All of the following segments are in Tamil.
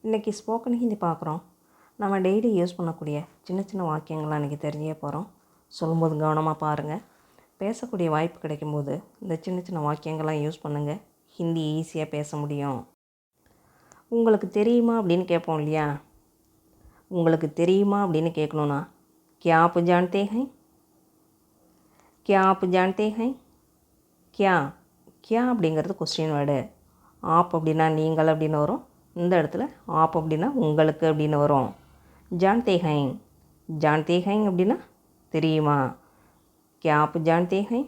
இன்றைக்கி ஸ்போக்கன் ஹிந்தி பார்க்குறோம். நம்ம டெய்லி யூஸ் பண்ணக்கூடிய சின்ன சின்ன வாக்கியங்கள்லாம் இன்றைக்கி தெரிஞ்சே போகிறோம். சொல்லும்போது கவனமாக பாருங்கள். பேசக்கூடிய வாய்ப்பு கிடைக்கும்போது இந்த சின்ன சின்ன வாக்கியங்கள்லாம் யூஸ் பண்ணுங்கள். ஹிந்தி ஈஸியாக பேச முடியும். உங்களுக்கு தெரியுமா அப்படின்னு கேட்போம் இல்லையா? உங்களுக்கு தெரியுமா அப்படின்னு கேட்கணுன்னா கியா ஆப் ஜான்தே ஹை, கியா ஆப் ஜான்தே ஹை. கியா கியா அப்படிங்கிறது கொஸ்டின் வேர்டு. ஆப் அப்படின்னா நீங்கள் அப்படின்னு வரும். இந்த இடத்துல ஆப் அப்படின்னா உங்களுக்கு அப்படின்னு வரும். ஜான்தே ஹை, ஜான்தே ஹை அப்படின்னா தெரியுமா. கியா ஆப் ஜான்தே ஹை,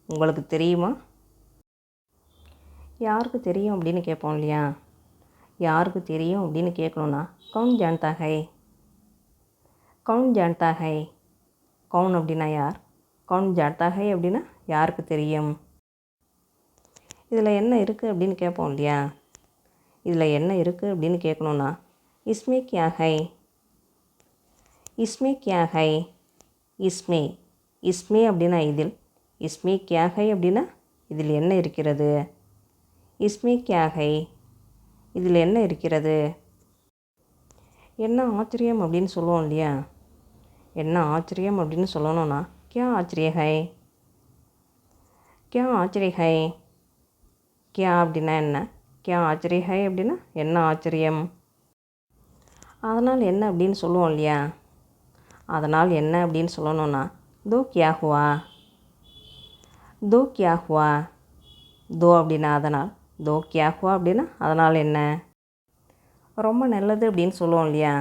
உங்களுக்கு தெரியுமா. யாருக்கு தெரியும் அப்படின்னு கேட்போம் இல்லையா? யாருக்கு தெரியும் அப்படின்னு கேட்கணுன்னா கவுன் ஜான்தா ஹை, கவுன் ஜான்தா ஹை. கவுன் அப்படின்னா யார், கவுன் ஜான்தா ஹை அப்படின்னா யாருக்கு தெரியும். இதில் என்ன இருக்குது அப்படின்னு கேட்போம் இல்லையா? இதில் என்ன இருக்குது அப்படின்னு கேட்கணுன்னா இஸ்மே கியா ஹை, இஸ்மே கியா ஹை. இஸ்மே இஸ்மே அப்படின்னா இதில், இஸ்மே கியா ஹை அப்படின்னா இதில் என்ன இருக்கிறது. இஸ்மே கியா ஹை, இதில் என்ன இருக்கிறது. என்ன ஆச்சரியம் அப்படின்னு சொல்லுவோம் இல்லையா? என்ன ஆச்சரியம் அப்படின்னு சொல்லணும்னா கியா ஆச்சரிய ஹை, கியா ஆச்சரிய ஹை. கியா அப்படின்னா என்ன, கியா ஆச்சரிய ஹை அப்படின்னா என்ன ஆச்சரியம். அதனால் என்ன அப்படின்னு சொல்லுவோம் இல்லையா? அதனால் என்ன அப்படின்னு சொல்லணும்னா தோ கியா ஹுவா, தோ கியா ஹுவா. தோ அப்படின்னா அதனால், தோ கியா ஹுவா அப்படின்னா அதனால் என்ன. ரொம்ப நல்லது அப்படின்னு சொல்லுவோம் இல்லையா?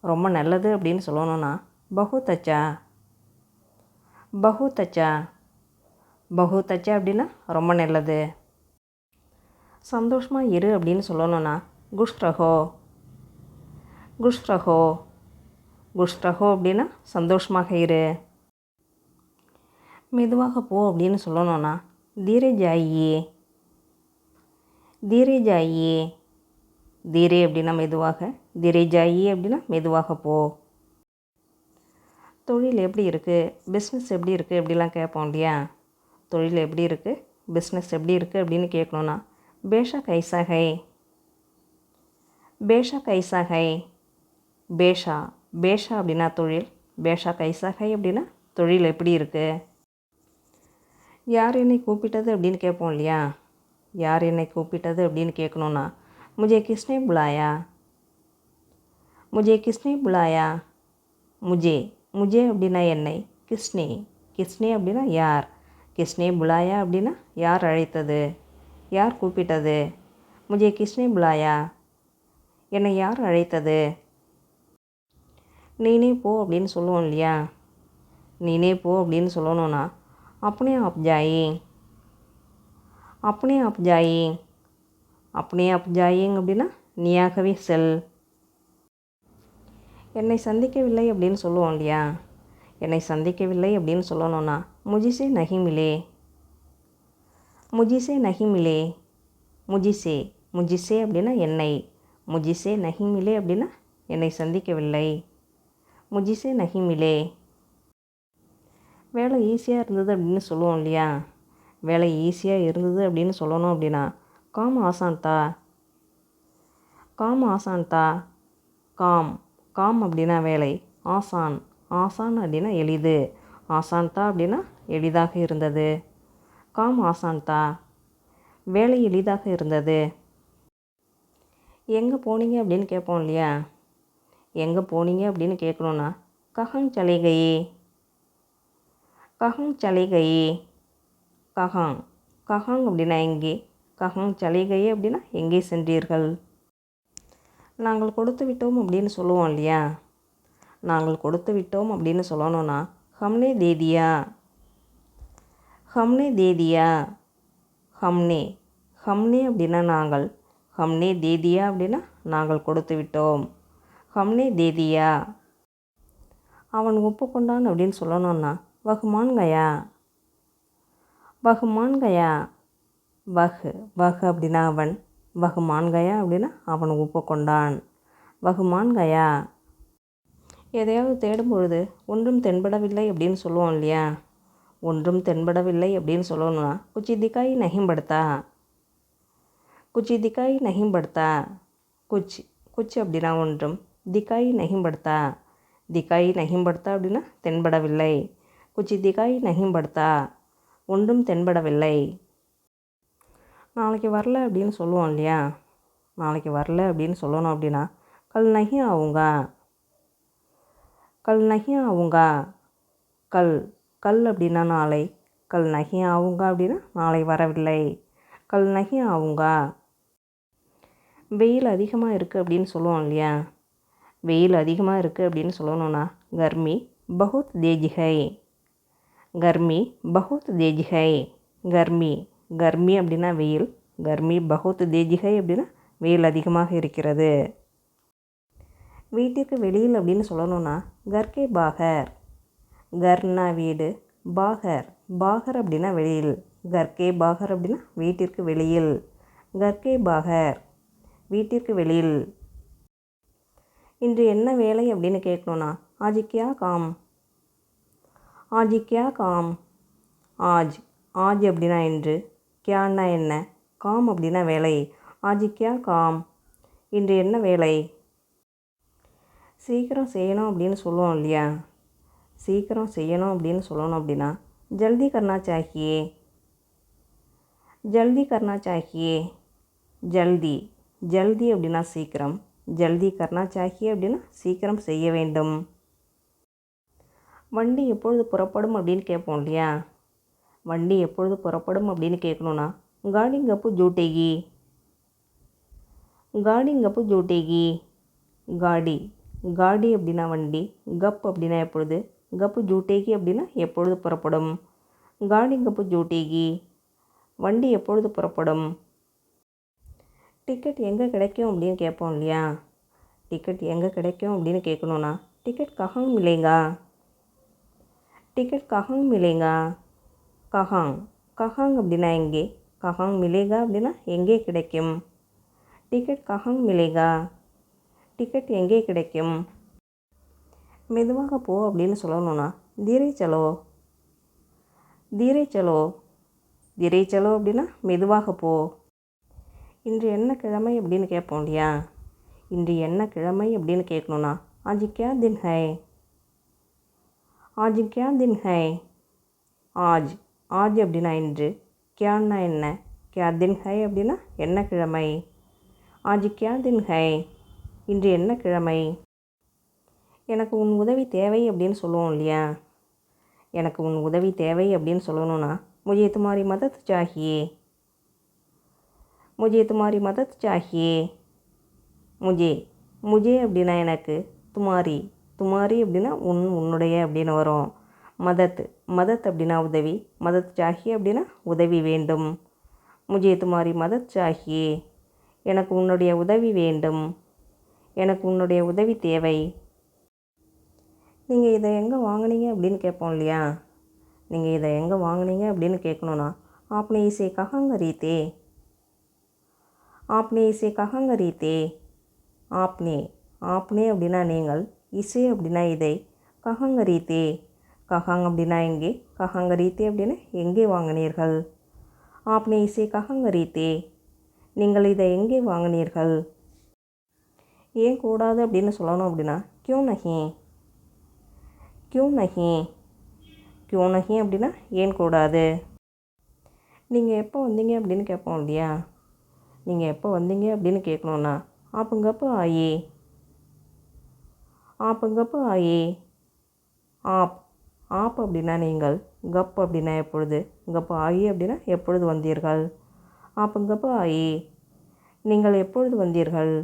ரொம்ப நல்லது அப்படின்னு சொல்லணும்னா பஹுத் அச்சா, பஹுத் அச்சா. பஹுத் அச்சா அப்படின்னா ரொம்ப நல்லது. சந்தோஷமாக இரு அப்படின்னு சொல்லணும்னா குஷ் ரஹோ, குஷ் ரஹோ. குஷ் ரஹோ அப்படின்னா சந்தோஷமாக இரு. மெதுவாக போ அப்படின்னு சொல்லணும்னா தீரே ஜாயியே, தீரே ஜாயியே. தீரே அப்படின்னா மெதுவாக, தீரே ஜாயியே அப்படின்னா மெதுவாக போ. தொழில் எப்படி இருக்குது, பிஸ்னஸ் எப்படி இருக்குது அப்படிலாம் கேட்போம் இல்லையா? தொழில் எப்படி இருக்குது, பிஸ்னஸ் எப்படி இருக்குது அப்படின்னு கேட்கணுன்னா பேஷா கைசா ஹை, பேஷா கைசா ஹை. பேஷா பேஷா அப்படின்னா தொழில், பேஷா கைசா ஹை அப்படின்னா தொழில் எப்படி இருக்குது. யார் என்னை கூப்பிட்டது அப்படின்னு கேட்போம் இல்லையா? யார் என்னை கூப்பிட்டது அப்படின்னு கேட்கணுன்னா முஜே கிஸ்னே புலாயா, முஜே கிஸ்னே புலாயா. முஜே முஜே அப்படின்னா என்னை, கிஸ்னே கிஸ்னே அப்படின்னா யார், கிஸ்னே புலாயா அப்படின்னா யார் அழைத்தது, யார் கூப்பிட்டது. முஜே கிஸ்னே புலாயா, என்னை யார் அழைத்தது. நீனே போ அப்படின்னு சொல்லுவோம் இல்லையா? நீனே போ அப்படின்னு சொல்லணும்னா அப்னே ஆப் ஜாயே, அப்னே ஆப் ஜாயே. அப்னே ஆப் ஜாயேங்க அப்படின்னா நீயாகவே செல். என்னை சந்திக்கவில்லை அப்படின்னு சொல்லுவோம் இல்லையா? என்னை சந்திக்கவில்லை அப்படின்னு சொல்லணும்னா முஜிசே நஹி மிலே, முஜிசே நஹி மிலே. முஜிசே முஜிசே அப்படின்னா என்னை, முஜிசே நஹி மிலே அப்படின்னா என்னை சந்திக்கவில்லை. முஜிசே நஹி மிலே. வேலை ஈஸியாக இருந்தது அப்படின்னு சொல்லுவோம் இல்லையா? வேலை ஈஸியாக இருந்தது அப்படின்னு சொல்லணும் அப்படின்னா காம் ஆசான்தா, காம் ஆசான்தா. காம் காம் அப்படின்னா வேலை, ஆசான் ஆசான் அப்படின்னா எளிது, ஆசான்தா அப்படின்னா எளிதாக இருந்தது. காம் ஆசான்தா, வேலை எளிதாக இருந்தது. எங்கே போனீங்க அப்படின்னு கேட்போம் இல்லையா? எங்கே போனீங்க அப்படின்னு கேட்கணுன்னா கஹங் சலே கயே, கஹங் சலே கயே. கஹாங் கஹாங் அப்படின்னா எங்கே, கஹங் சலே கயே அப்படின்னா எங்கே சென்றீர்கள். நாங்கள் கொடுத்து விட்டோம் அப்படின்னு சொல்லுவோம் இல்லையா? நாங்கள் கொடுத்து விட்டோம் அப்படின்னு சொல்லணும்னா ஹம்னே தேதியா, ஹம்னே தேதியா. ஹம்னே ஹம்னே அப்படின்னா நாங்கள், ஹம்னே தேதியா அப்படின்னா நாங்கள் கொடுத்து விட்டோம். ஹம்னே தேதியா. அவன் ஒப்புக்கொண்டான் அப்படின்னு சொல்லணும்னா வஹ்மான் கயா, வஹ்மான் கயா. வஹ் வஹ் அப்படின்னா அவன், வஹ்மான் கயா அப்படின்னா அவன் ஒப்புக்கொண்டான். வஹ்மான் கயா. எதையாவது தேடும் பொழுது ஒன்றும் தென்படவில்லை அப்படின்னு சொல்லுவோம் இல்லையா? ஒன்றும் தென்படவில்லை அப்படின்னு சொல்லணும்னா குச்சி திக்காய் நஹி படுத்தா, குச்சி திக்காய் நஹி படுத்தா. குச் குச் அப்படின்னா ஒன்றும். திகாய் நஹீம் படத்தா, திகாய் நஹீம் படத்தா அப்படின்னா தென்படவில்லை. குச் திகாய் நஹீம் படத்தா, ஒன்றும் தென்படவில்லை. நாளைக்கு வரல அப்படின்னு சொல்லுவோம் இல்லையா, நாளைக்கு வரல அப்படின்னு சொல்லணும் அப்படின்னா கல் நஹி ஆவுங்கா, கல் நஹி ஆவுங்கா. கல் கல் அப்படின்னா நாளை, கல் நஹி ஆவுங்கா அப்படின்னா நாளை வரவில்லை. கல் நஹி ஆவுங்கா. வெயில் அதிகமாக இருக்குது அப்படின்னு சொல்லுவோம் இல்லையா, வெயில் அதிகமாக இருக்குது அப்படின்னு சொல்லணும்னா கர்மி பஹுத் தேஜ் ஹை, கர்மி பஹுத் தேஜ் ஹை. கர்மி கர்மி அப்படின்னா வெயில், கர்மி பஹுத் தேஜ் ஹை அப்படின்னா வெயில் அதிகமாக இருக்கிறது. வீட்டிற்கு வெளியில் அப்படின்னு சொல்லணும்னா கர்கே பாகர், கர்னா வீடு, பாகர் பாகர் அப்படின்னா வெளியில், கர்கே பாகர் அப்படின்னா வீட்டிற்கு வெளியில். கர்கே பாகர் வீட்டிற்கு வெளியில். இன்று என்ன வேலை அப்படின்னு கேட்கணுன்னா ஆஜ் கியா காம், ஆஜ் கியா காம். ஆஜ் ஆஜ் அப்படின்னா இன்று, கியான்னா என்ன, காம் அப்படின்னா வேலை. ஆஜ் கியா காம், இன்று என்ன வேலை. சீக்கிரம் செய்யணும் அப்படின்னு சொல்லுவோம் இல்லையா, சீக்கிரம் செய்யணும் அப்படின்னு சொல்லணும் அப்படின்னா ஜல்தி கர்னா சாஹியே, ஜல்தி கர்னா சாஹியே. ஜல்தி ஜல்தி அப்படின்னா சீக்கிரம், ஜல்தி கர்னா சாஹியே அப்படின்னா சீக்கிரம் செய்ய வேண்டும். வண்டி எப்பொழுது புறப்படும் அப்படின்னு கேட்போம் இல்லையா, வண்டி எப்பொழுது புறப்படும் அப்படின்னு கேட்கணுன்னா காடி கப்பு ஜூட்டேகி, காடி கப்பு ஜூட்டேகி. காடி காடி அப்படின்னா வண்டி, கப் அப்படின்னா எப்பொழுது, கப்பு ஜூட்டேகி அப்படின்னா எப்பொழுது புறப்படும். காடி கப்பு ஜூட்டேகி, வண்டி எப்பொழுது புறப்படும். டிக்கெட் எங்கே கிடைக்கும் அப்படின்னு கேட்போம் இல்லையா, டிக்கெட் எங்கே கிடைக்கும் அப்படின்னு கேட்கணுன்னா டிக்கெட் கஹாங் மிலேங்கா, டிக்கெட் கஹாங் மிலேங்கா. கஹாங் கஹாங் அப்படின்னா எங்கே, கஹாங் மிலேகா அப்படின்னா எங்கே கிடைக்கும். டிக்கெட் கஹாங் மிலேகா, டிக்கெட் எங்கே கிடைக்கும். மெதுவாக போ அப்படின்னு சொல்லணும்னா தீரே சலோ, தீரே சலோ. தீரே சலோ அப்படின்னா மெதுவாக போ. இன்று என்ன கிழமை அப்படின்னு கேட்போம் இல்லையா, இன்று என்ன கிழமை அப்படின்னு கேட்கணுன்னா ஆஜ் கியா தின் ஹை, ஆஜ் கியா தின் ஹை. ஆஜ் ஆஜ் அப்படின்னா இன்று, கியான்னா என்ன, கியா தின் ஹை அப்படின்னா என்ன கிழமை. ஆஜ் கியா தின் ஹை, இன்று என்ன கிழமை. எனக்கு உன் உதவி தேவை அப்படின்னு சொல்லுவோம் இல்லையா, எனக்கு உன் உதவி தேவை அப்படின்னு சொல்லணும்னா முஜே துமாரி மதத் சாஹியே, முஜே துமாரி மதத் சாஹியே. முஜே முஜே அப்படின்னா எனக்கு, துமாரி துமாரி அப்படின்னா உன்னுடைய அப்படின்னு வரும். மதத் மதத் அப்படின்னா உதவி, மதத் சாஹியே அப்படின்னா உதவி வேண்டும். முஜே துமாரி மதத் சாஹியே, எனக்கு உன்னுடைய உதவி வேண்டும், எனக்கு உன்னுடைய உதவி தேவை. நீங்கள் இதை எங்கே வாங்கினீங்க அப்படின்னு கேட்போம் இல்லையா, நீங்கள் இதை எங்கே வாங்கினீங்க அப்படின்னு கேட்கணுன்னா ஆப்னே இசே கஹாங் கரீதே, ஆப்னே இசே கஹாங் கரீதே. ஆப்னே ஆப்னே அப்படின்னா நீங்கள், இசே அப்படின்னா இதை, கஹாங் கரீதே கஹாங் அப்படின்னா எங்கே, கஹாங் கரீதே அப்படின்னா எங்கே வாங்கினீர்கள். ஆப்னே இசே கஹாங் கரீதே, நீங்கள் இதை எங்கே வாங்கினீர்கள். ஏன் கூடாது அப்படின்னு சொல்லணும் அப்படின்னா கியூ நஹி, கியூ நஹி. கியூ நஹி அப்படின்னா ஏன் கூடாது. நீங்கள் எப்போ வந்தீங்க அப்படின்னு கேட்போம் இல்லையா, நீங்கள் எப்போ வந்தீங்க அப்படின்னு கேட்கணுன்னா ஆப்புங்கப்போ ஆயே, ஆப்புங்கப்போ ஆயே. ஆப் ஆப் அப்படின்னா நீங்கள், கப் அப்படின்னா எப்பொழுது, கப்பு ஆயே அப்படின்னா எப்பொழுது வந்தீர்கள். ஆப்புங்கப்போ ஆயே, நீங்கள் எப்பொழுது வந்தீர்கள்.